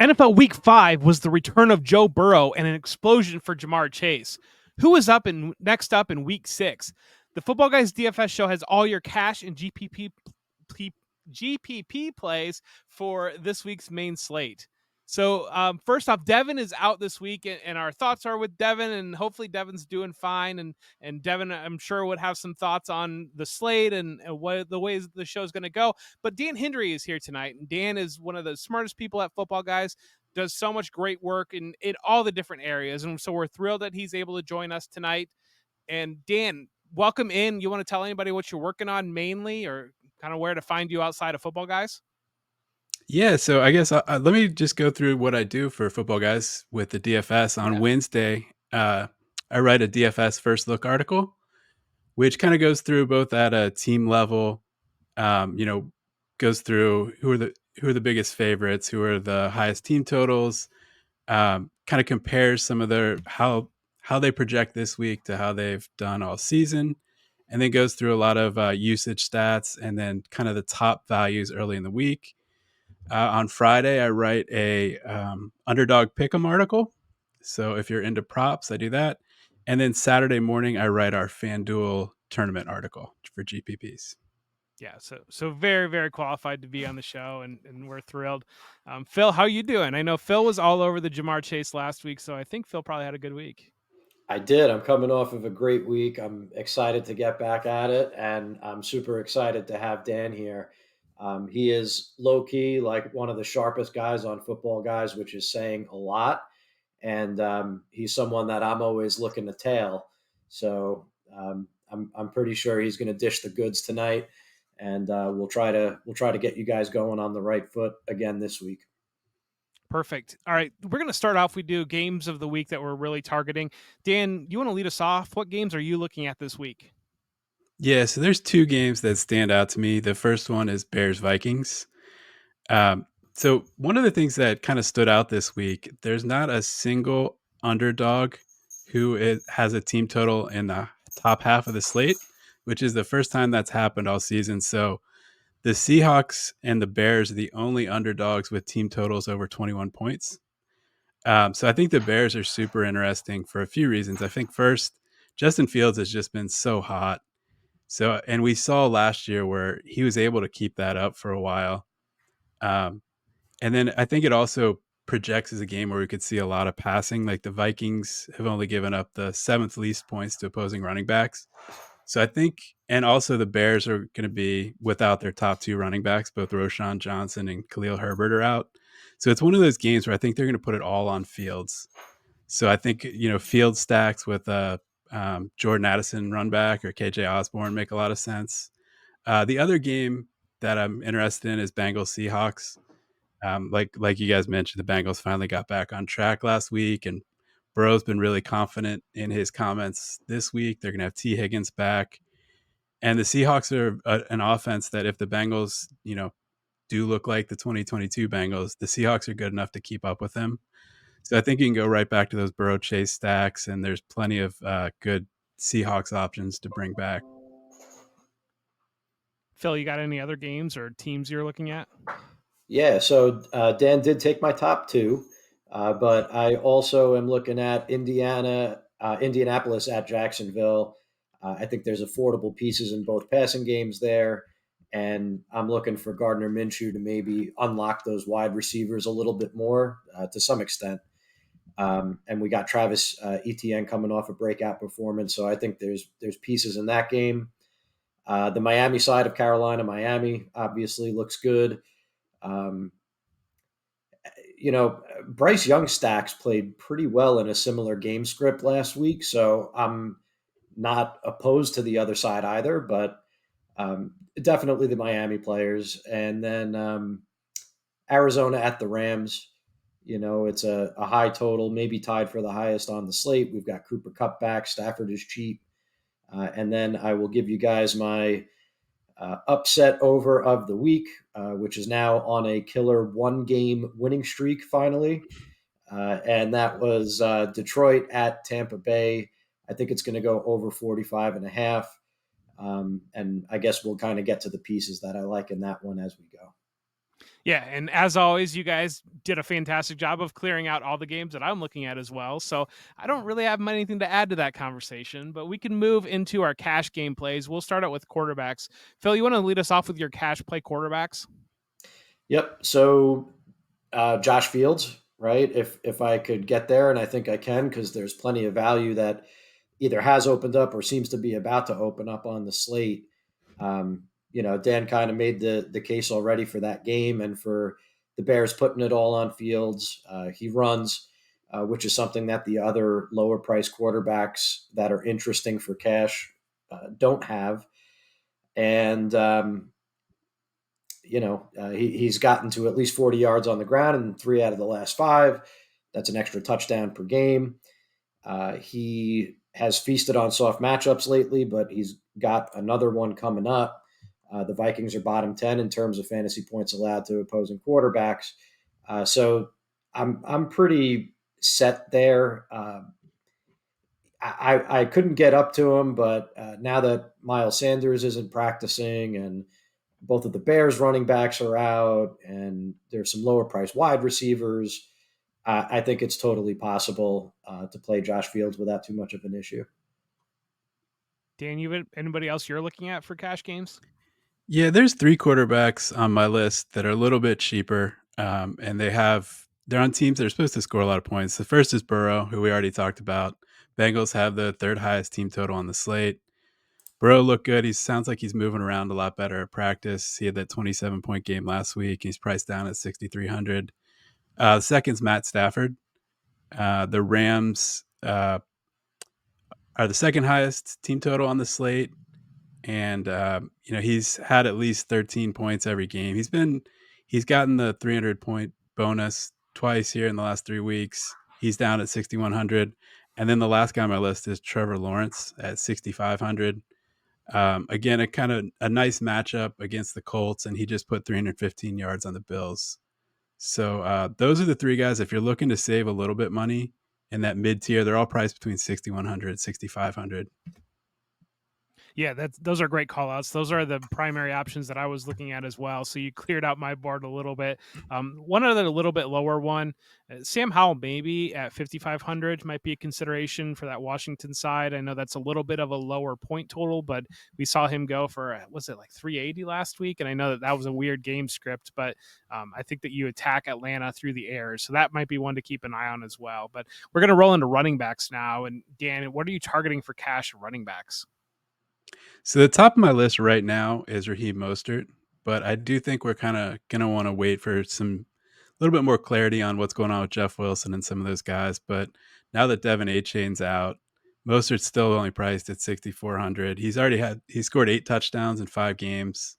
NFL Week 5 was the return of Joe Burrow and an explosion for Jamar Chase. Who is next up in Week 6? The Football Guys DFS show has all your cash and GPP plays for this week's main slate. So first off, Devin is out this week, and our thoughts are with Devin, and hopefully Devin's doing fine. And Devin, I'm sure, would have some thoughts on the slate and what the ways the show's going to go. But Dan Hendry is here tonight, and Dan is one of the smartest people at Football Guys, does so much great work in all the different areas. And so we're thrilled that he's able to join us tonight. And Dan, welcome in. You want to tell anybody what you're working on mainly, or kind of where to find you outside of Football Guys? Yeah, so I guess let me just go through what I do for Football Guys with the DFS. On Wednesday, I write a DFS first look article, which kind of goes through both at a team level, goes through who are the biggest favorites, who are the highest team totals, kind of compares some of their how they project this week to how they've done all season, and then goes through a lot of usage stats and then kind of the top values early in the week. On Friday, I write a underdog pick'em article. So if you're into props, I do that. And then Saturday morning, I write our FanDuel tournament article for GPPs. Yeah, so very, very qualified to be on the show, and we're thrilled. Phil, how you doing? I know Phil was all over the Jamar Chase last week, so I think Phil probably had a good week. I did. I'm coming off of a great week. I'm excited to get back at it, and I'm super excited to have Dan here. He is low key like one of the sharpest guys on Football Guys, which is saying a lot. And he's someone that I'm always looking to tail. So I'm pretty sure he's going to dish the goods tonight, and we'll try to get you guys going on the right foot again this week. Perfect. All right, we're going to start off. We do games of the week that we're really targeting. Dan, you want to lead us off? What games are you looking at this week? Yeah, so there's two games that stand out to me. The first one is Bears Vikings. So one of the things that kind of stood out this week, there's not a single underdog has a team total in the top half of the slate, which is the first time that's happened all season. So the Seahawks and the Bears are the only underdogs with team totals over 21 points. So I think the Bears are super interesting for a few reasons. I think first, Justin Fields has just been so hot. So, and we saw last year where he was able to keep that up for a while. And then I think it also projects as a game where we could see a lot of passing. Like the Vikings have only given up the seventh least points to opposing running backs. So I think, and also the Bears are going to be without their top two running backs, both Roshan Johnson and Khalil Herbert are out. So it's one of those games where I think they're going to put it all on Fields. So I think, Field stacks with Jordan Addison run back or KJ Osborne make a lot of sense. The other game that I'm interested in is Bengals Seahawks. Like you guys mentioned, the Bengals finally got back on track last week, and Burrow's been really confident in his comments this week. They're going to have T. Higgins back, and the Seahawks are an offense that if the Bengals, do look like the 2022 Bengals, the Seahawks are good enough to keep up with them. So I think you can go right back to those Burrow Chase stacks, and there's plenty of good Seahawks options to bring back. Phil, you got any other games or teams you're looking at? Yeah, so Dan did take my top two, but I also am looking at Indianapolis at Jacksonville. I think there's affordable pieces in both passing games there, and I'm looking for Gardner Minshew to maybe unlock those wide receivers a little bit more to some extent. And we got Travis Etienne coming off a breakout performance, so I think there's pieces in that game. The Miami side of Carolina, Miami obviously looks good. Um, Bryce Young stacks played pretty well in a similar game script last week, so I'm not opposed to the other side either, but definitely the Miami players. And then Arizona at the Rams. It's a high total, maybe tied for the highest on the slate. We've got Cooper Kupp back. Stafford is cheap. And then I will give you guys my upset over of the week, which is now on a killer one-game winning streak finally. And that was Detroit at Tampa Bay. I think it's going to go over 45.5. And I guess we'll kind of get to the pieces that I like in that one as we go. Yeah, and as always, you guys did a fantastic job of clearing out all the games that I'm looking at as well. So I don't really have anything to add to that conversation, but we can move into our cash game plays. We'll start out with quarterbacks. Phil, you want to lead us off with your cash play quarterbacks? Yep. So Josh Fields, right? If I could get there, and I think I can, because there's plenty of value that either has opened up or seems to be about to open up on the slate. Dan kind of made the case already for that game and for the Bears putting it all on Fields. He runs, which is something that the other lower price quarterbacks that are interesting for cash don't have. And he's gotten to at least 40 yards on the ground in 3 out of the last 5. That's an extra touchdown per game. He has feasted on soft matchups lately, but he's got another one coming up. The Vikings are bottom 10 in terms of fantasy points allowed to opposing quarterbacks. So I'm pretty set there. I couldn't get up to him, but now that Miles Sanders isn't practicing and both of the Bears running backs are out and there's some lower price wide receivers, I think it's totally possible to play Josh Fields without too much of an issue. Dan, anybody else you're looking at for cash games? Yeah, there's 3 quarterbacks on my list that are a little bit cheaper, and they're on teams that are supposed to score a lot of points. The first is Burrow, who we already talked about. Bengals have the 3rd highest team total on the slate. Burrow looked good. He sounds like he's moving around a lot better at practice. He had that 27-point game last week. He's priced down at 6,300. The second's Matt Stafford. The Rams are the 2nd highest team total on the slate, and he's had at least 13 points every game. He's gotten the 300-point bonus twice here in the last 3 weeks. He's down at 6,100, and then the last guy on my list is Trevor Lawrence at 6,500. Again, a nice matchup against the Colts, and he just put 315 yards on the Bills. So those are the 3 guys. If you're looking to save a little bit money in that mid tier, they're all priced between 6,100 and 6,500. Yeah, those are great call outs. Those are the primary options that I was looking at as well. So you cleared out my board a little bit. One other little bit lower one, Sam Howell maybe at 5,500 might be a consideration for that Washington side. I know that's a little bit of a lower point total, but we saw him go for, was it like 380 last week? And I know that was a weird game script, but I think that you attack Atlanta through the air. So that might be one to keep an eye on as well. But we're going to roll into running backs now. And Dan, what are you targeting for cash running backs? So the top of my list right now is Raheem Mostert, but I do think we're kind of going to want to wait for some a little bit more clarity on what's going on with Jeff Wilson and some of those guys. But now that Devin A-Chain's out, Mostert's still only priced at 6,400. He scored 8 touchdowns in 5 games.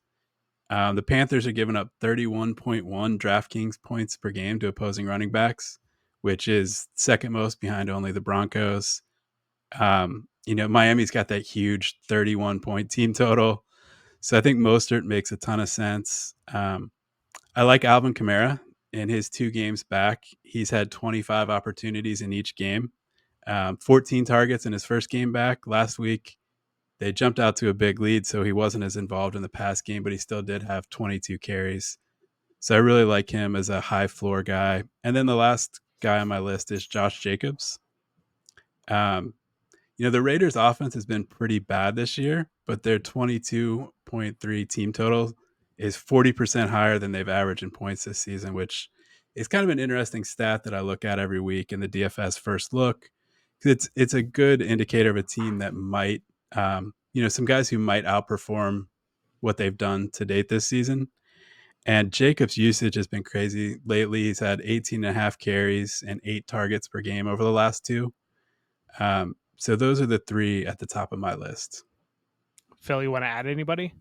The Panthers are giving up 31.1 DraftKings points per game to opposing running backs, which is second most behind only the Broncos. Miami's got that huge 31-point team total. So I think Mostert makes a ton of sense. I like Alvin Kamara in his 2 games back. He's had 25 opportunities in each game, 14 targets in his first game back. Last week, they jumped out to a big lead, so he wasn't as involved in the pass game, but he still did have 22 carries. So I really like him as a high floor guy. And then the last guy on my list is Josh Jacobs. The Raiders' offense has been pretty bad this year, but their 22.3 team total is 40% higher than they've averaged in points this season, which is kind of an interesting stat that I look at every week in the DFS first look. It's a good indicator of a team that might, some guys who might outperform what they've done to date this season. And Jacobs' usage has been crazy lately. He's had 18 and a half carries and 8 targets per game over the last 2. So those are the 3 at the top of my list. Phil, you want to add anybody?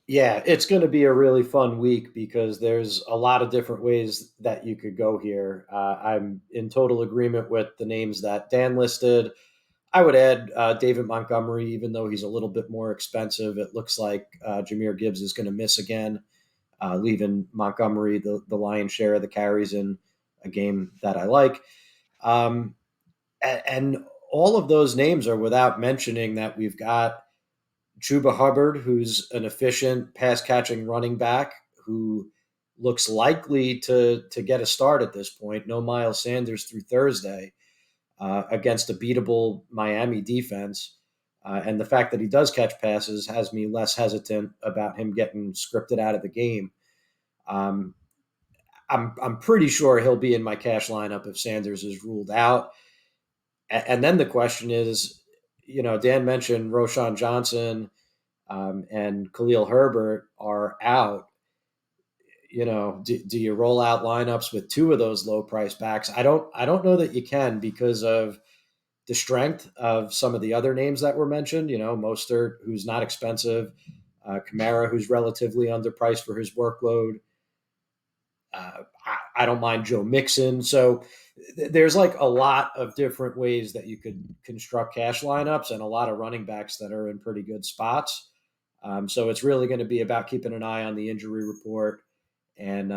Yeah, it's going to be a really fun week because there's a lot of different ways that you could go here. I'm in total agreement with the names that Dan listed. I would add David Montgomery, even though he's a little bit more expensive. It looks like Jahmyr Gibbs is going to miss again, leaving Montgomery the lion's share of the carries in a game that I like. And all of those names are without mentioning that we've got Chuba Hubbard, who's an efficient pass catching running back who looks likely to get a start at this point. No Miles Sanders through Thursday against a beatable Miami defense. And the fact that he does catch passes has me less hesitant about him getting scripted out of the game. Um, I'm pretty sure he'll be in my cash lineup if Sanders is ruled out. And then the question is, Dan mentioned Roshan Johnson and Khalil Herbert are out. Do you roll out lineups with two of those low price backs? I don't know that you can because of the strength of some of the other names that were mentioned. Mostert, who's not expensive, Kamara, who's relatively underpriced for his workload. I don't mind Joe Mixon. So there's like a lot of different ways that you could construct cash lineups and a lot of running backs that are in pretty good spots. So it's really going to be about keeping an eye on the injury report and,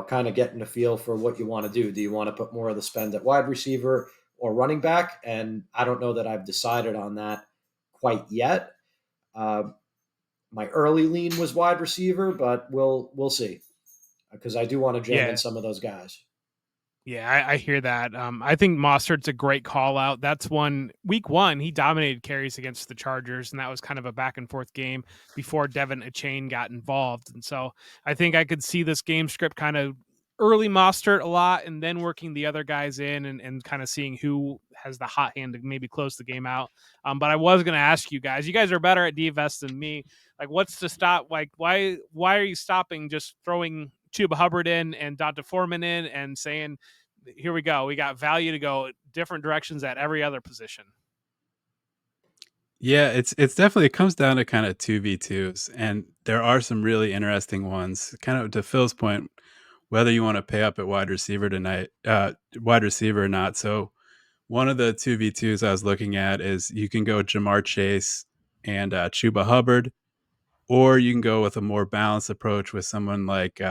kind of getting a feel for what you want to do. Do you want to put more of the spend at wide receiver or running back? And I don't know that I've decided on that quite yet. Uh, my early lean was wide receiver, but we'll see because I do want to jam in Yeah. some of those guys. Yeah, I hear that. I think Mostert's a great call out. That's week one, he dominated carries against the Chargers, and that was kind of a back and forth game before Devin Achane got involved. And so I think I could see this game script kind of early Mostert a lot and then working the other guys in and kind of seeing who has the hot hand to maybe close the game out. But I was going to ask you guys are better at DFS than me. Like, what's to stop? Like, why are you stopping just throwing Chuba Hubbard in and Donta Foreman in and saying, here we go. We got value to go different directions at every other position. Yeah, it's definitely, it comes down to kind of 2v2s, and there are some really interesting ones. Kind of to Phil's point, whether you want to pay up at wide receiver or not. So one of the 2v2s I was looking at is you can go Jamar Chase and Chuba Hubbard, or you can go with a more balanced approach with someone like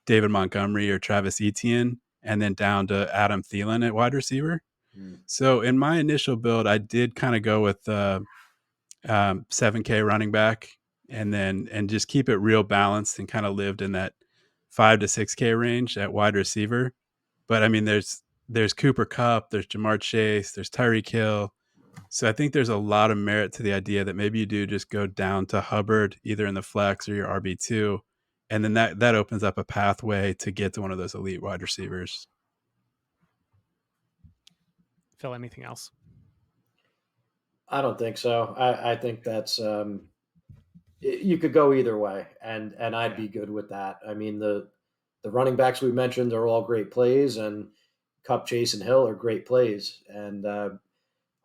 David Montgomery or Travis Etienne, and then down to Adam Thielen at wide receiver. Mm. So in my initial build, I did kind of go with 7K running back, and just keep it real balanced and kind of lived in that 5 to 6K range at wide receiver. But I mean, there's Cooper Kupp, there's Jamar Chase, there's Tyreek Hill. So I think there's a lot of merit to the idea that maybe you do just go down to Hubbard either in the flex or your RB2, and then that opens up a pathway to get to one of those elite wide receivers. Phil, anything else? I don't think so. I think that's you could go either way, and I'd Yeah. be good with that. I mean, the running backs we mentioned are all great plays, and Cup, Chase, and Hill are great plays, and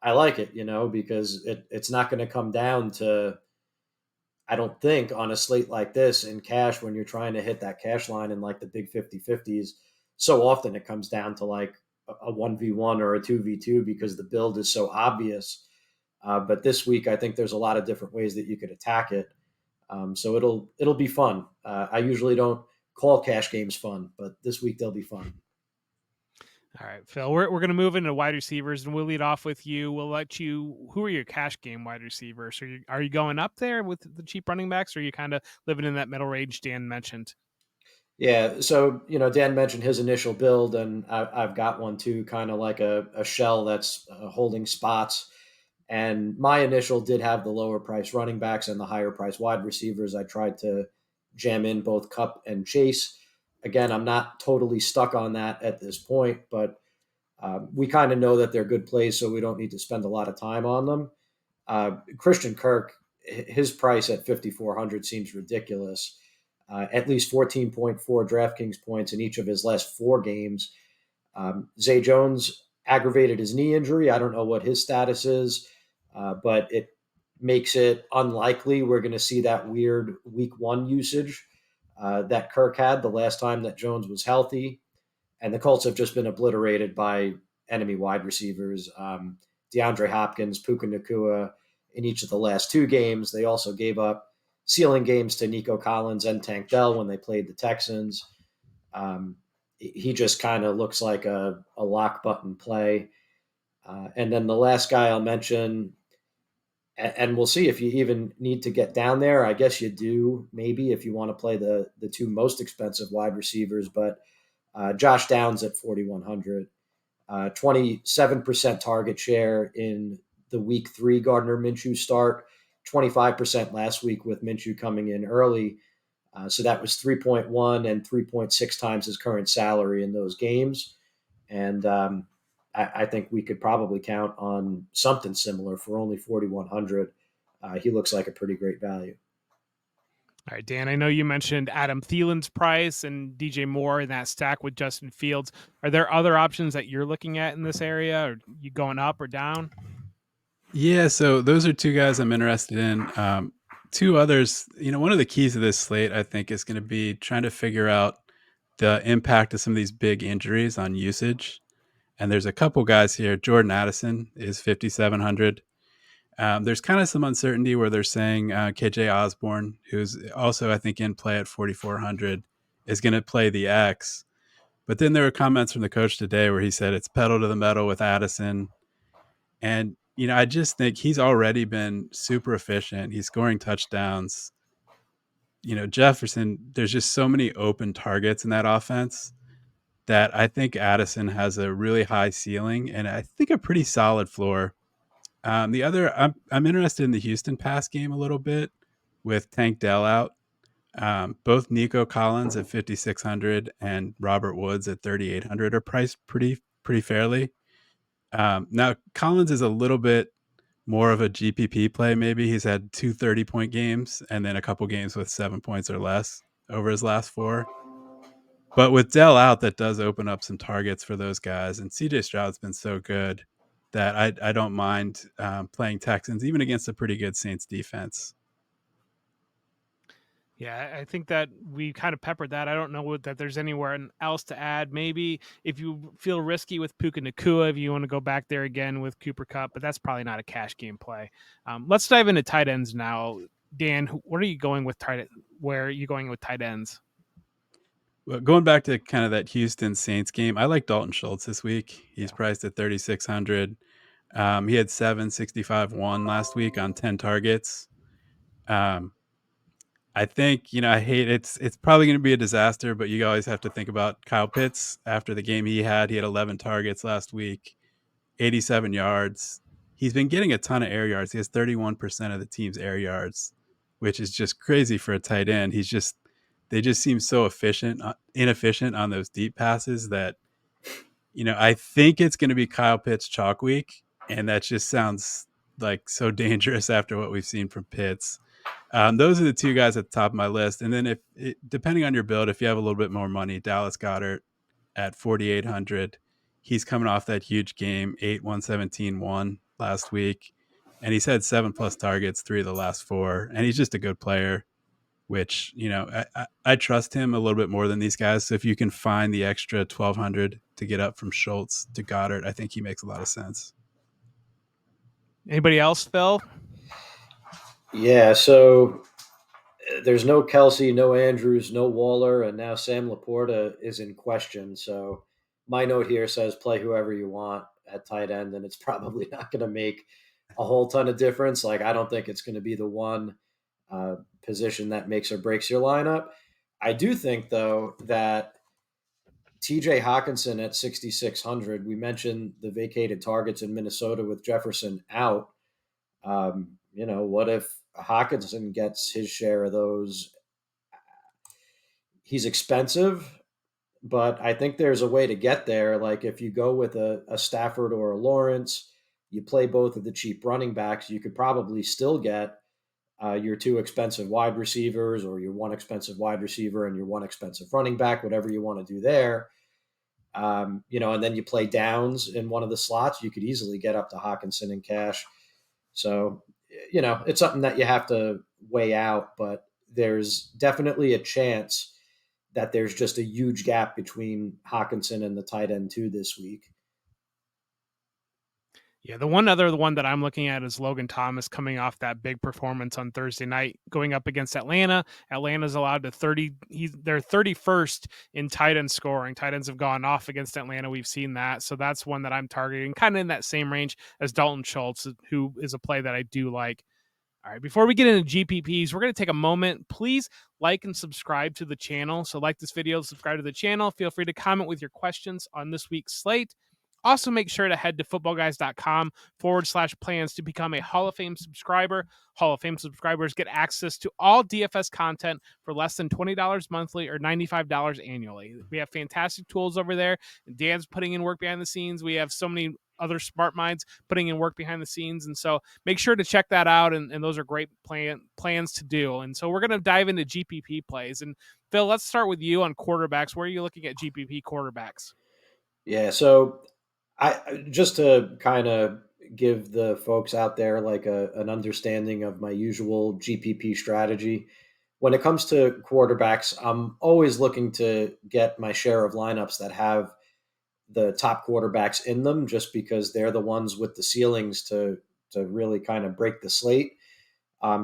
I like it, because it's not going to come down to, I don't think, on a slate like this in cash when you're trying to hit that cash line in like the big 50-50s. So often it comes down to like a 1v1 or a 2v2 because the build is so obvious. But this week, I think there's a lot of different ways that you could attack it. So it'll be fun. I usually don't call cash games fun, but this week they'll be fun. All right, Phil, we're going to move into wide receivers, and we'll lead off with you. We'll let you. Who are your cash game wide receivers? Are you going up there with the cheap running backs, or are you kind of living in that middle range Dan mentioned? Yeah, so Dan mentioned his initial build, and I've got one too, kind of like a shell that's holding spots. And my initial did have the lower price running backs and the higher price wide receivers. I tried to jam in both Cup and Chase. Again, I'm not totally stuck on that at this point, but we kind of know that they're good plays, so we don't need to spend a lot of time on them. Christian Kirk, his price at 5,400 seems ridiculous. At least 14.4 DraftKings points in each of his last four games. Zay Jones aggravated his knee injury. I don't know what his status is, but it makes it unlikely we're going to see that weird week one usage that Kirk had the last time that Jones was healthy. And the Colts have just been obliterated by enemy wide receivers. DeAndre Hopkins, Puka Nakua in each of the last two games. They also gave up ceiling games to Nico Collins and Tank Dell when they played the Texans. He just kind of looks like a lock button play. And then the last guy I'll mention, and we'll see if you even need to get down there. I guess you do, maybe, if you want to play the two most expensive wide receivers. But Josh Downs at 4,100, 27% target share in the week 3 Gardner Minshew start, 25% last week with Minshew coming in early. So that was 3.1 and 3.6 times his current salary in those games. And I think we could probably count on something similar for only 4,100. He looks like a pretty great value. All right, Dan, I know you mentioned Adam Thielen's price and DJ Moore in that stack with Justin Fields. Are there other options that you're looking at in this area? Or you going up or down? Yeah, so those are two guys I'm interested in. Two others, one of the keys of this slate, I think, is going to be trying to figure out the impact of some of these big injuries on usage. And there's a couple guys here. Jordan Addison is 5,700. There's kind of some uncertainty where they're saying KJ Osborne, who's also, I think, in play at 4,400, is going to play the X. But then there were comments from the coach today where he said it's pedal to the metal with Addison. And, I just think he's already been super efficient. He's scoring touchdowns. Jefferson, there's just so many open targets in that offense that I think Addison has a really high ceiling and I think a pretty solid floor. The other, I'm interested in the Houston pass game a little bit with Tank Dell out. Both Nico Collins at 5,600 and Robert Woods at 3,800 are priced pretty fairly. Now Collins is a little bit more of a GPP play. Maybe he's had 2 30-point games and then a couple games with 7 points or less over his last 4. But with Dell out, that does open up some targets for those guys. And CJ Stroud's been so good that I don't mind playing Texans, even against a pretty good Saints defense. Yeah, I think that we kind of peppered that. I don't know that there's anywhere else to add. Maybe if you feel risky with Puka Nakua, if you want to go back there again with Cooper Kupp, but that's probably not a cash game play. Let's dive into tight ends now. Dan, what are you going with where are you going with tight ends? Well, going back to kind of that Houston Saints game, I like Dalton Schultz this week. He's priced at 3,600. He had 765-1 last week on 10 targets. I think, I hate it's probably going to be a disaster, but you always have to think about Kyle Pitts after the game he had. He had 11 targets last week, 87 yards. He's been getting a ton of air yards. He has 31% of the team's air yards, which is just crazy for a tight end. They just seem so inefficient on those deep passes that, I think it's going to be Kyle Pitts chalk week. And that just sounds like so dangerous after what we've seen from Pitts. Those are the two guys at the top of my list. And then depending on your build, if you have a little bit more money, Dallas Goedert at 4,800. He's coming off that huge game, 8-117-1 last week. And he's had 7+ targets, 3 of the last 4. And he's just a good player, which, I trust him a little bit more than these guys. So if you can find the extra 1,200 to get up from Schultz to Goddard, I think he makes a lot of sense. Anybody else, Phil? Yeah, so there's no Kelsey, no Andrews, no Waller, and now Sam Laporta is in question. So my note here says play whoever you want at tight end, and it's probably not going to make a whole ton of difference. Like, I don't think it's going to be the one position that makes or breaks your lineup. I do think, though, that TJ Hawkinson at 6,600, we mentioned the vacated targets in Minnesota with Jefferson out. What if Hawkinson gets his share of those? He's expensive, but I think there's a way to get there. Like, if you go with a Stafford or a Lawrence, you play both of the cheap running backs, you could probably still get your 2 expensive wide receivers, or your 1 expensive wide receiver and your 1 expensive running back, whatever you want to do there. And then you play Downs in one of the slots, you could easily get up to Hawkinson in cash. So, it's something that you have to weigh out, but there's definitely a chance that there's just a huge gap between Hawkinson and the tight end 2 this week. Yeah, the one that I'm looking at is Logan Thomas coming off that big performance on Thursday night, going up against Atlanta. Atlanta's allowed to they're 31st in tight end scoring. Tight ends have gone off against Atlanta. We've seen that. So that's one that I'm targeting, kind of in that same range as Dalton Schultz, who is a play that I do like. All right, before we get into GPPs, we're going to take a moment. Please like and subscribe to the channel. So, like this video, subscribe to the channel. Feel free to comment with your questions on this week's slate. Also, make sure to head to footballguys.com/plans to become a Hall of Fame subscriber. Hall of Fame subscribers get access to all DFS content for less than $20 monthly or $95 annually. We have fantastic tools over there. Dan's putting in work behind the scenes. We have so many other smart minds putting in work behind the scenes. And so make sure to check that out. And those are great plans to do. And so we're going to dive into GPP plays. And Phil, let's start with you on quarterbacks. Where are you looking at GPP quarterbacks? Yeah, so I just to kind of give the folks out there like an understanding of my usual GPP strategy. When it comes to quarterbacks, I'm always looking to get my share of lineups that have the top quarterbacks in them, just because they're the ones with the ceilings to really kind of break the slate.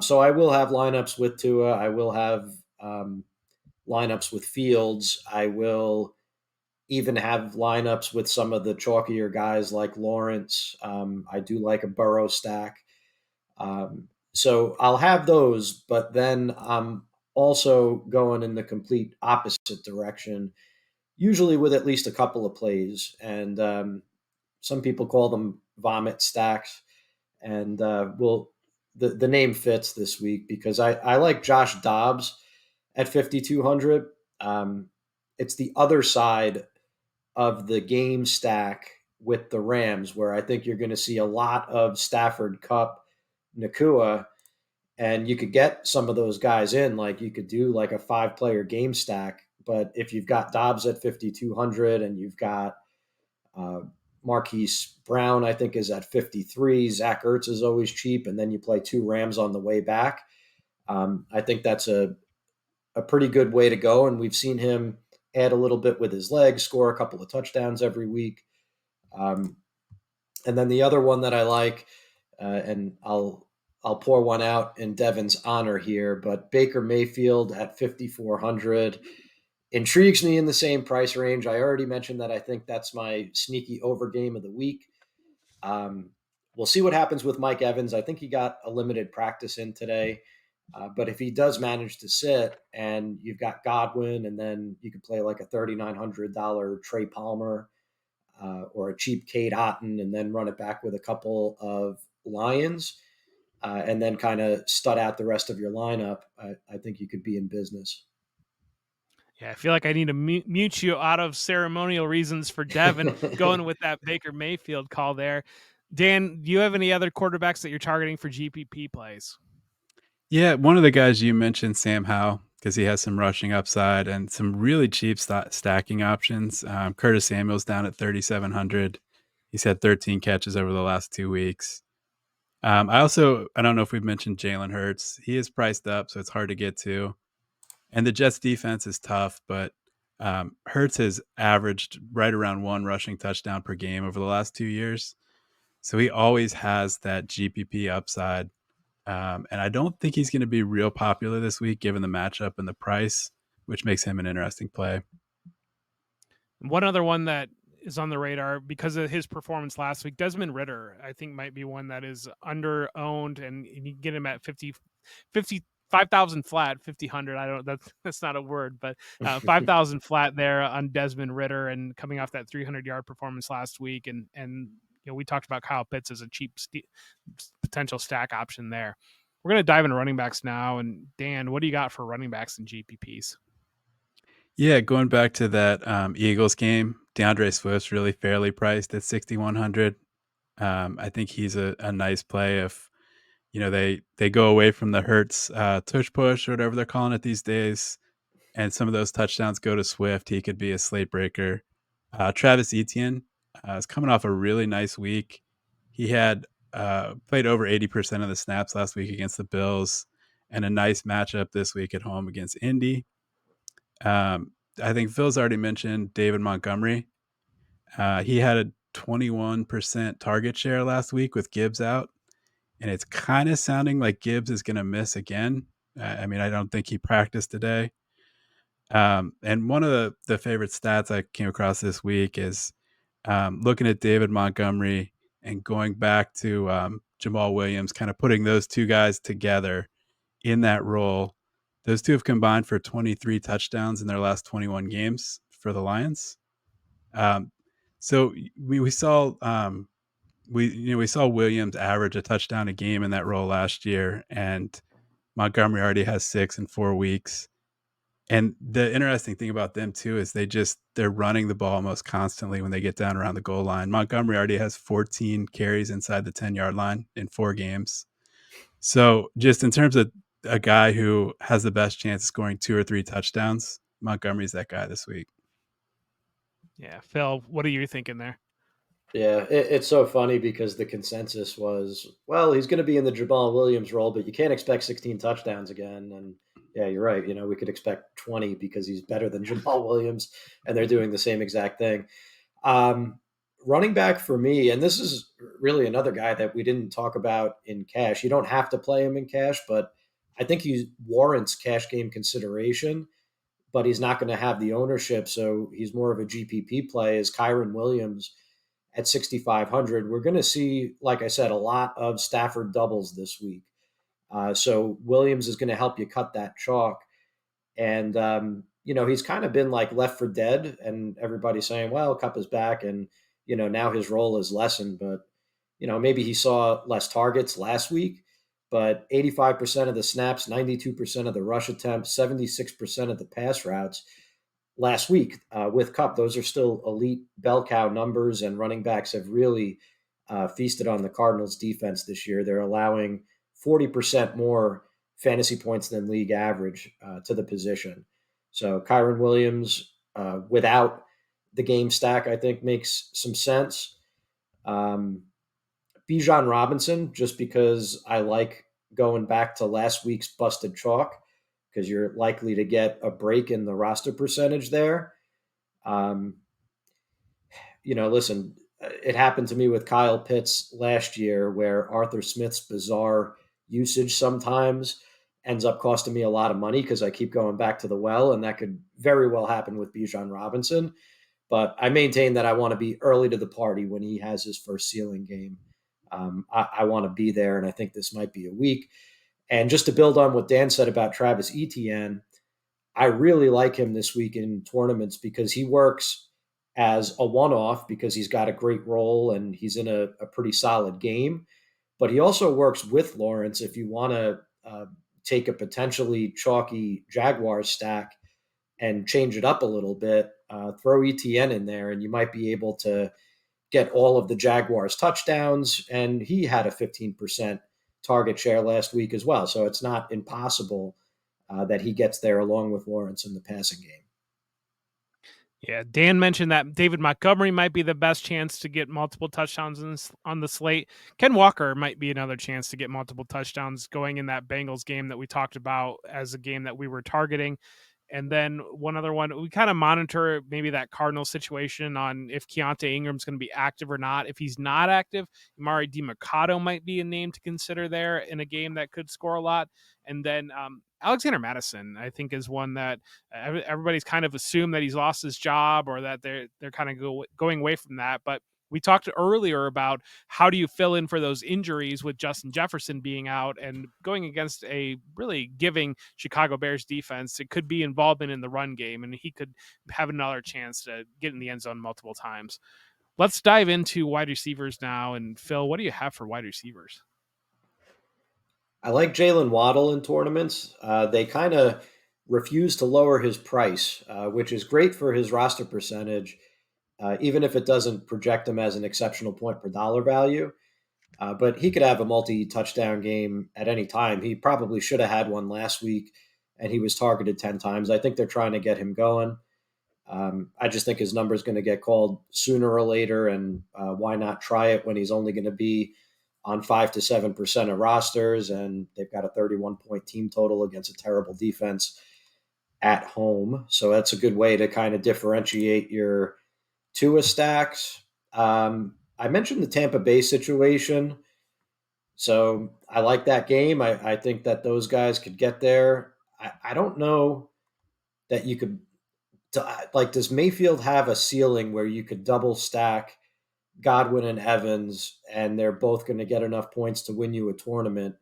So I will have lineups with Tua. I will have lineups with Fields. I will even have lineups with some of the chalkier guys like Lawrence. I do like a Burrow stack. So I'll have those, but then I'm also going in the complete opposite direction, usually with at least a couple of plays. And some people call them vomit stacks. And the name fits this week because I like Josh Dobbs at 5,200. It's the other side of the game stack with the Rams, where I think you're going to see a lot of Stafford, Cup, Nakua, and you could get some of those guys in. Like you could do like a 5-player game stack. But if you've got Dobbs at 5,200 and you've got uh, Marquise Brown, I think, is at 53. Zach Ertz is always cheap, and then you play 2 Rams on the way back. I think that's a pretty good way to go, and we've seen him add a little bit with his legs, score a couple of touchdowns every week. Um, and then the other one that I like, and I'll pour one out in Devin's honor here, but Baker Mayfield at 5,400 intrigues me in the same price range. I already mentioned that I think that's my sneaky over game of the week. Um, we'll see what happens with Mike Evans. I think he got a limited practice in today. But if he does manage to sit and you've got Godwin, and then you could play like a $3,900 Trey Palmer or a cheap Cade Otton, and then run it back with a couple of Lions, and then kind of stud out the rest of your lineup, I think you could be in business. Yeah, I feel like I need to mute you out of ceremonial reasons for Devin going with that Baker Mayfield call there. Dan, do you have any other quarterbacks that you're targeting for GPP plays? Yeah, one of the guys you mentioned, Sam Howell, because he has some rushing upside and some really cheap stacking options. Curtis Samuel's down at 3,700. He's had 13 catches over the last 2 weeks. I don't know if we've mentioned Jalen Hurts. He is priced up, so it's hard to get to. And the Jets defense is tough, but Hurts has averaged right around 1 rushing touchdown per game over the last 2 years. So he always has that GPP upside. And I don't think he's going to be real popular this week, given the matchup and the price, which makes him an interesting play. One other one that is on the radar because of his performance last week, Desmond Ritter, I think might be one that is under owned, and you can get him at 5,000 flat, 5,000. I don't, that's not a word, but 5,000 flat there on Desmond Ritter, and coming off that 300-yard performance last week. And, we talked about Kyle Pitts as a cheap potential stack option there. We're going to dive into running backs now. And Dan, what do you got for running backs and GPPs? Yeah, going back to that Eagles game, DeAndre Swift's really fairly priced at 6,100. I think he's a nice play if they go away from the Hurts tush push or whatever they're calling it these days, and some of those touchdowns go to Swift. He could be a slate breaker. Travis Etienne is coming off a really nice week. He had played over 80% of the snaps last week against the Bills, and a nice matchup this week at home against Indy. I think Phil's already mentioned David Montgomery. He had a 21% target share last week with Gibbs out, and it's kind of sounding like Gibbs is going to miss again. I don't think he practiced today. And one of the favorite stats I came across this week is looking at David Montgomery and going back to Jamal Williams, kind of putting those two guys together in that role. Those two have combined for 23 touchdowns in their last 21 games for the Lions. Um, so we saw we saw Williams average a touchdown a game in that role last year, and Montgomery already has 6 in 4 weeks. And the interesting thing about them too is they're running the ball almost constantly when they get down around the goal line. Montgomery already has 14 carries inside the 10-yard line in 4 games. So just in terms of a guy who has the best chance of scoring 2 or 3 touchdowns, Montgomery's that guy this week. Yeah, Phil, what are you thinking there? Yeah, it's so funny because the consensus was, well, he's going to be in the Jamal Williams role, but you can't expect 16 touchdowns again. And yeah, you're right. We could expect 20 because he's better than Jamal Williams, and they're doing the same exact thing. Um, Running back for me, and this is really another guy that we didn't talk about in cash. You don't have to play him in cash, but I think he warrants cash game consideration, but he's not going to have the ownership. So he's more of a GPP play, is Kyron Williams at 6,500. We're going to see, like I said, a lot of Stafford doubles this week. So Williams is going to help you cut that chalk. And, he's kind of been like left for dead, and everybody's saying, well, Cup is back. And, now his role is lessened. But, maybe he saw less targets last week, but 85% of the snaps, 92% of the rush attempts, 76% of the pass routes last week with Cup. Those are still elite bell cow numbers, and running backs have really feasted on the Cardinals' defense this year. They're allowing 40% more fantasy points than league average to the position. So Kyron Williams, without the game stack, I think makes some sense. Um, Bijan Robinson, just because I like going back to last week's busted chalk, because you're likely to get a break in the roster percentage there. Um, Listen, it happened to me with Kyle Pitts last year, where Arthur Smith's bizarre usage sometimes ends up costing me a lot of money because I keep going back to the well, and that could very well happen with Bijan Robinson. But I maintain that I want to be early to the party when he has his first ceiling game. I want to be there, and I think this might be a week. And just to build on what Dan said about Travis Etienne, I really like him this week in tournaments because he works as a one off because he's got a great role and he's in a pretty solid game. But he also works with Lawrence if you want to take a potentially chalky Jaguars stack and change it up a little bit. Throw ETN in there, and you might be able to get all of the Jaguars touchdowns. And he had a 15% target share last week as well. So it's not impossible that he gets there along with Lawrence in the passing game. Yeah, Dan mentioned that David Montgomery might be the best chance to get multiple touchdowns on the slate. Ken Walker might be another chance to get multiple touchdowns going in that Bengals game that we talked about as a game that we were targeting. And then one other one, we kind of monitor maybe that Cardinal situation on if Keontae Ingram's going to be active or not. If he's not active, Amari DiMercado might be a name to consider there in a game that could score a lot. And then Alexander Madison, I think, is one that everybody's kind of assumed that he's lost his job or that they're kind of going away from that. But we talked earlier about how do you fill in for those injuries with Justin Jefferson being out and going against a really giving Chicago Bears defense. It could be involvement in the run game, and he could have another chance to get in the end zone multiple times. Let's dive into wide receivers now. And Phil, what do you have for wide receivers? I like Jalen Waddle in tournaments. They kind of refuse to lower his price, which is great for his roster percentage, even if it doesn't project him as an exceptional point per dollar value. But he could have a multi-touchdown game at any time. He probably should have had one last week, and he was targeted 10 times. I think they're trying to get him going. I just think his number is going to get called sooner or later, and why not try it when he's only going to be on 5 to 7% of rosters, and they've got a 31-point team total against a terrible defense at home. So that's a good way to kind of differentiate your Tua stacks. I mentioned the Tampa Bay situation. So I like that game. I think that those guys could get there. I don't know that you could, like, does Mayfield have a ceiling where you could double stack Godwin and Evans, and they're both going to get enough points to win you a tournament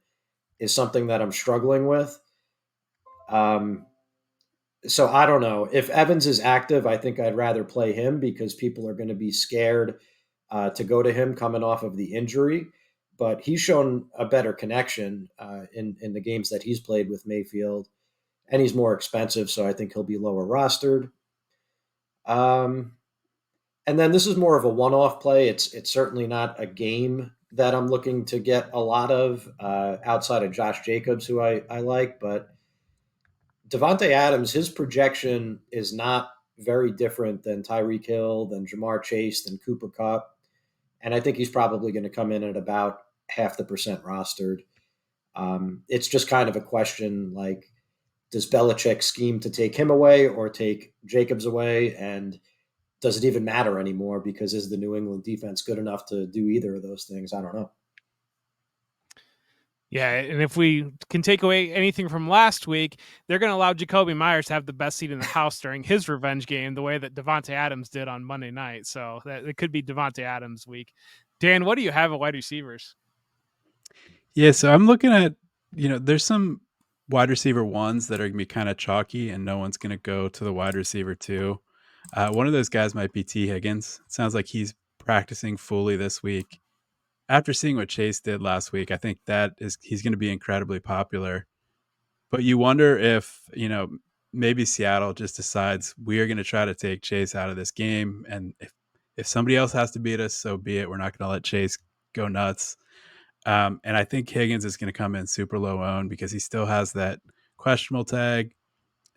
is something that I'm struggling with. Um, so I don't know. If Evans is active, I think I'd rather play him because people are going to be scared to go to him coming off of the injury. But he's shown a better connection in the games that he's played with Mayfield, and he's more expensive, so I think he'll be lower rostered. Um, and then this is more of a one-off play. It's certainly not a game that I'm looking to get a lot of outside of Josh Jacobs, who I like, but Devontae Adams, his projection is not very different than Tyreek Hill, than Jamar Chase, than Cooper Kupp. And I think he's probably going to come in at about half the percent rostered. It's just kind of a question like, does Belichick scheme to take him away or take Jacobs away? And does it even matter anymore? Because is the New England defense good enough to do either of those things? I don't know. Yeah, and if we can take away anything from last week, they're going to allow Jacoby Myers to have the best seat in the house during his revenge game, the way that Devontae Adams did on Monday night. So that it could be Devontae Adams week. Dan, what do you have at wide receivers? Yeah, so I'm looking at, there's some wide receiver ones that are going to be kind of chalky, and no one's going to go to the wide receiver two. One of those guys might be T. Higgins. It sounds like he's practicing fully this week. After seeing what Chase did last week, I think he's going to be incredibly popular. But you wonder if, maybe Seattle just decides we are going to try to take Chase out of this game. And if somebody else has to beat us, so be it. We're not going to let Chase go nuts. And I think Higgins is going to come in super low owned because he still has that questionable tag.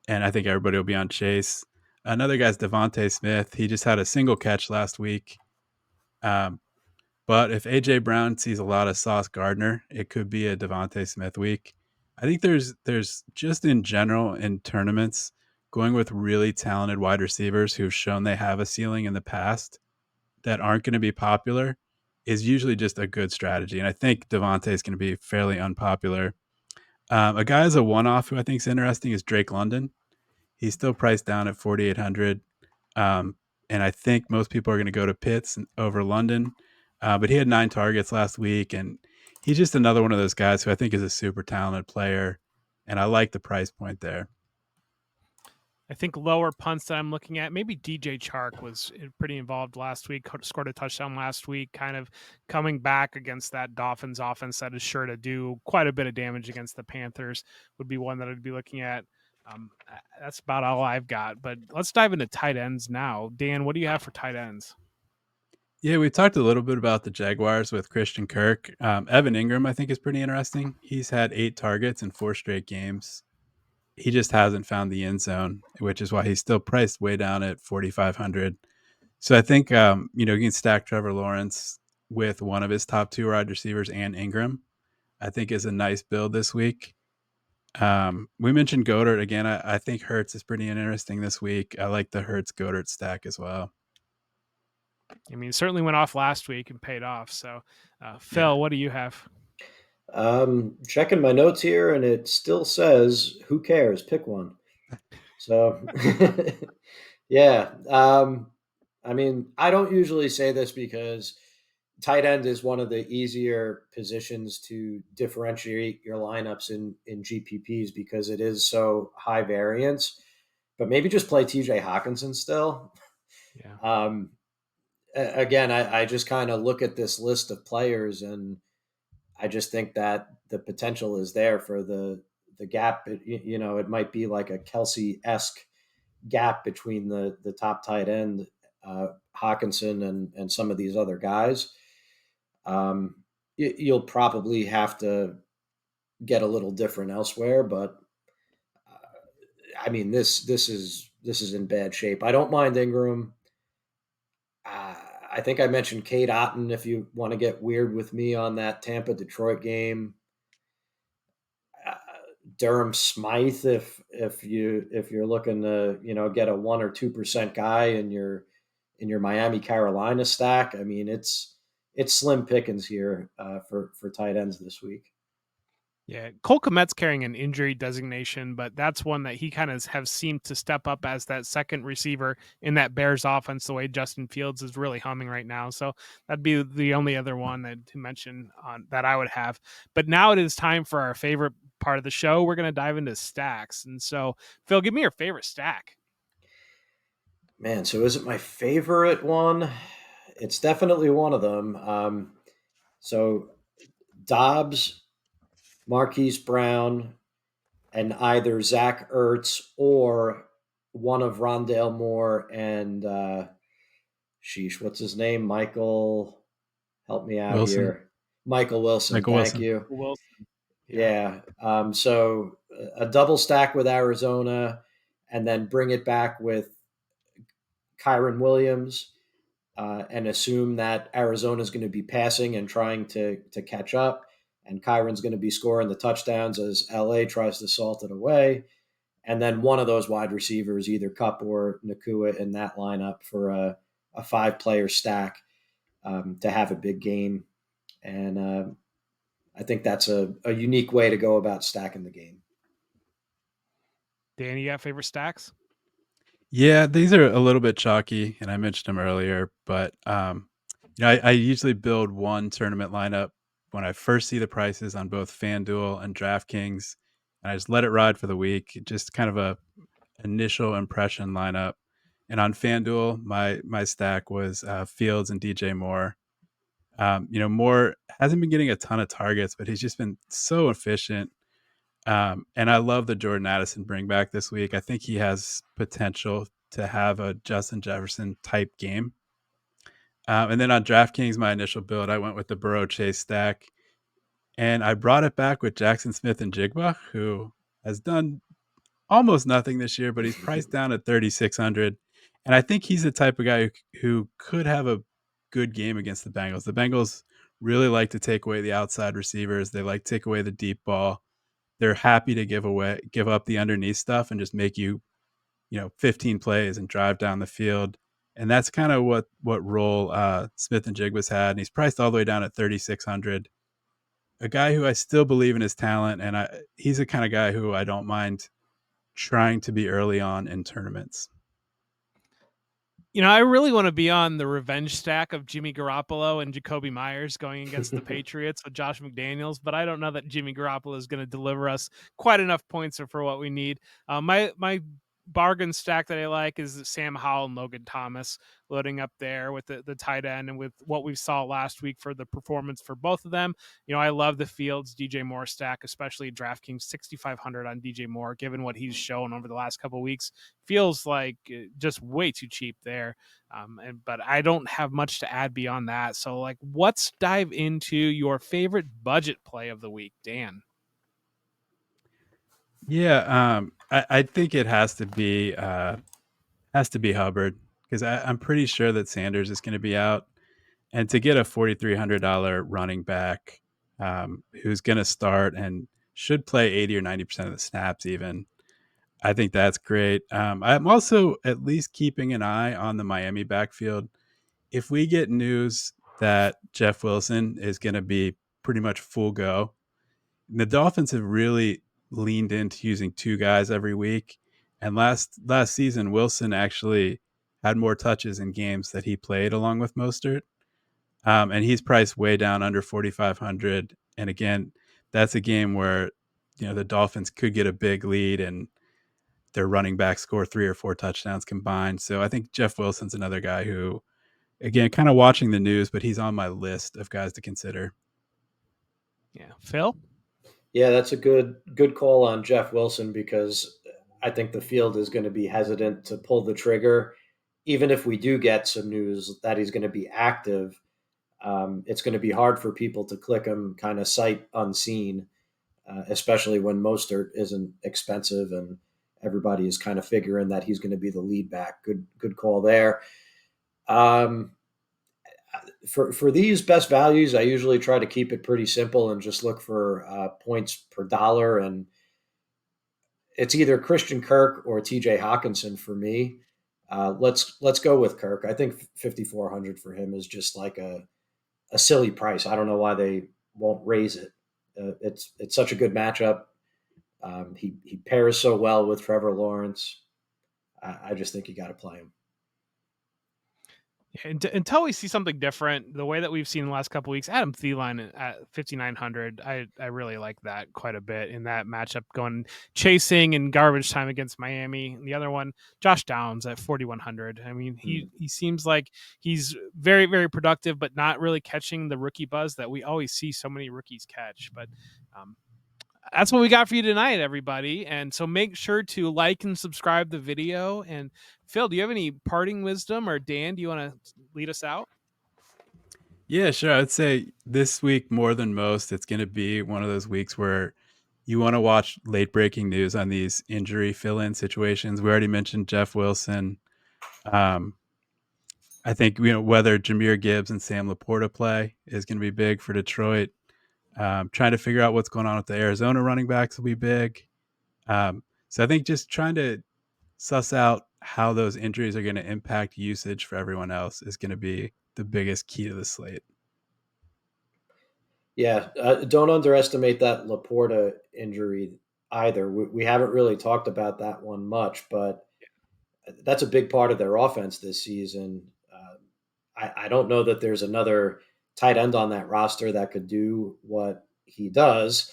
And I think everybody will be on Chase. Another guy's Devontae Smith. He just had a single catch last week. Um, but if AJ Brown sees a lot of Sauce Gardner, it could be a Devontae Smith week. I think there's just in general in tournaments going with really talented wide receivers who've shown they have a ceiling in the past that aren't going to be popular is usually just a good strategy. And I think Devontae is going to be fairly unpopular. A guy as a one-off who I think is interesting is Drake London. He's still priced down at 4,800. Um, and I think most people are going to go to Pitts over London. But he had 9 targets last week, and he's just another one of those guys who I think is a super talented player. And I like the price point there. I think lower punts that I'm looking at, maybe DJ Chark was pretty involved last week, scored a touchdown last week, kind of coming back against that Dolphins offense that is sure to do quite a bit of damage against the Panthers, would be one that I'd be looking at. That's about all I've got, but let's dive into tight ends now. Dan, what do you have for tight ends? Yeah, we talked a little bit about the Jaguars with Christian Kirk. Evan Ingram, I think, is pretty interesting. He's had 8 targets in 4 straight games. He just hasn't found the end zone, which is why he's still priced way down at 4,500. So I think you can stack Trevor Lawrence with one of his top 2 wide receivers and Ingram. I think is a nice build this week. We mentioned Goddard again. I think Hurts is pretty interesting this week. I like the Hurts Goddard stack as well. I mean, certainly went off last week and paid off. So, Yeah. Phil, what do you have? Checking my notes here, and it still says, "Who cares? Pick one." So, yeah. I mean, I don't usually say this because tight end is one of the easier positions to differentiate your lineups in GPPs because it is so high variance. But maybe just play TJ Hawkinson still. Yeah. Um, Again, I just kind of look at this list of players, and I just think that the potential is there for the gap. It might be like a Kelsey esque gap between the top tight end, Hawkinson, and some of these other guys. You'll probably have to get a little different elsewhere, but I mean this is in bad shape. I don't mind Ingram. I think I mentioned Kate Otten. If you want to get weird with me on that Tampa Detroit game, uh, Durham Smythe. If you're looking to get a 1 or 2% guy in your Miami Carolina stack, I mean it's slim pickings here for tight ends this week. Yeah, Cole Kmet's carrying an injury designation, but that's one that he kind of have seemed to step up as that second receiver in that Bears offense. The way Justin Fields is really humming right now, so that'd be the only other one to mention on that I would have. But now it is time for our favorite part of the show. We're going to dive into stacks, and so Phil, give me your favorite stack. Man, so is it my favorite one? It's definitely one of them. So Dobbs, Marquise Brown, and either Zach Ertz or one of Rondale Moore and sheesh, what's his name? Michael, help me out Wilson, here. Michael Wilson, Michael thank Wilson. you. Wilson. Yeah. Yeah. So a double stack with Arizona, and then bring it back with Kyron Williams, and assume that Arizona is going to be passing and trying to catch up, and Kyron's going to be scoring the touchdowns as LA tries to salt it away. And then one of those wide receivers, either Cup or Nakua, in that lineup for a 5-player stack, to have a big game. And I think that's a unique way to go about stacking the game. Dan, you got favorite stacks? Yeah, these are a little bit chalky, and I mentioned them earlier, but I usually build one tournament lineup when I first see the prices on both FanDuel and DraftKings, and I just let it ride for the week, just kind of a initial impression lineup. And on FanDuel, my stack was Fields and DJ Moore. Moore hasn't been getting a ton of targets, but he's just been so efficient. And I love the Jordan Addison bring back this week. I think he has potential to have a Justin Jefferson type game. And then on DraftKings, my initial build, I went with the Burrow Chase stack. And I brought it back with Jackson Smith and Jigba, who has done almost nothing this year, but he's priced down at 3,600. And I think he's the type of guy who could have a good game against the Bengals. The Bengals really like to take away the outside receivers. They like to take away the deep ball. They're happy to give up the underneath stuff and just make you, 15 plays and drive down the field. And that's kind of what role Smith and Jigba's had. And he's priced all the way down at 3,600. A guy who I still believe in his talent, and he's the kind of guy who I don't mind trying to be early on in tournaments. I really want to be on the revenge stack of Jimmy Garoppolo and Jacoby Myers going against the Patriots with Josh McDaniels, but I don't know that Jimmy Garoppolo is going to deliver us quite enough points for what we need. My bargain stack that I like is Sam Howell and Logan Thomas loading up there with the tight end, and with what we saw last week for the performance for both of them. I love the Fields DJ Moore stack, especially DraftKings 6,500 on DJ Moore, given what he's shown over the last couple of weeks. Feels like just way too cheap there. But I don't have much to add beyond that. So, let's dive into your favorite budget play of the week, Dan. Yeah, I think it has to be Hubbard, because I'm pretty sure that Sanders is going to be out, and to get a $4,300 running back who's going to start and should play 80 or 90% of the snaps, even, I think that's great. I'm also at least keeping an eye on the Miami backfield. If we get news that Jeff Wilson is going to be pretty much full go, the Dolphins have really leaned into using two guys every week. And last season, Wilson actually had more touches in games that he played along with Mostert. And he's priced way down under 4,500. And again, that's a game where the Dolphins could get a big lead and their running back score 3 or 4 touchdowns combined. So I think Jeff Wilson's another guy who, again, kind of watching the news, but he's on my list of guys to consider. Yeah, Phil. Yeah, that's a good call on Jeff Wilson, because I think the field is going to be hesitant to pull the trigger, even if we do get some news that he's going to be active. It's going to be hard for people to click him kind of sight unseen, especially when Mostert isn't expensive and everybody is kind of figuring that he's going to be the lead back. Good call there. Um, for these best values, I usually try to keep it pretty simple and just look for points per dollar, and it's either Christian Kirk or TJ Hawkinson for me. Let's go with Kirk. I think 5,400 for him is just like a silly price. I don't know why they won't raise it, It's such a good matchup. He pairs so well with Trevor Lawrence. I just think you got to play him. Until we see something different, the way that we've seen the last couple weeks, Adam Thielen at 5,900, I really like that quite a bit in that matchup, going chasing and garbage time against Miami. And the other one, Josh Downs at 4,100. I mean, he seems like he's very, very productive, but not really catching the rookie buzz that we always see so many rookies catch. But that's what we got for you tonight, everybody. And so make sure to like and subscribe the video. And Phil, do you have any parting wisdom, or Dan, do you want to lead us out? Yeah, sure. I'd say this week more than most, it's going to be one of those weeks where you want to watch late breaking news on these injury fill-in situations. We already mentioned Jeff Wilson. I think whether Jahmyr Gibbs and Sam Laporta play is going to be big for Detroit. Trying to figure out what's going on with the Arizona running backs will be big. So I think just trying to suss out how those injuries are going to impact usage for everyone else is going to be the biggest key to the slate. Yeah, don't underestimate that Laporta injury either. We haven't really talked about that one much, but that's a big part of their offense this season. I don't know that there's another tight end on that roster that could do what he does.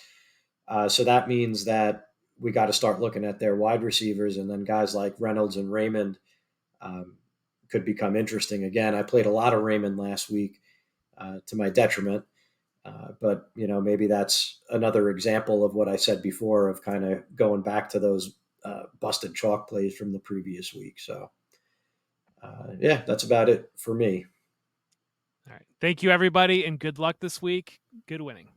So that means that we got to start looking at their wide receivers, and then guys like Reynolds and Raymond could become interesting again. I played a lot of Raymond last week to my detriment. But maybe that's another example of what I said before of kind of going back to those busted chalk plays from the previous week. So yeah, that's about it for me. All right. Thank you, everybody, and good luck this week. Good winning.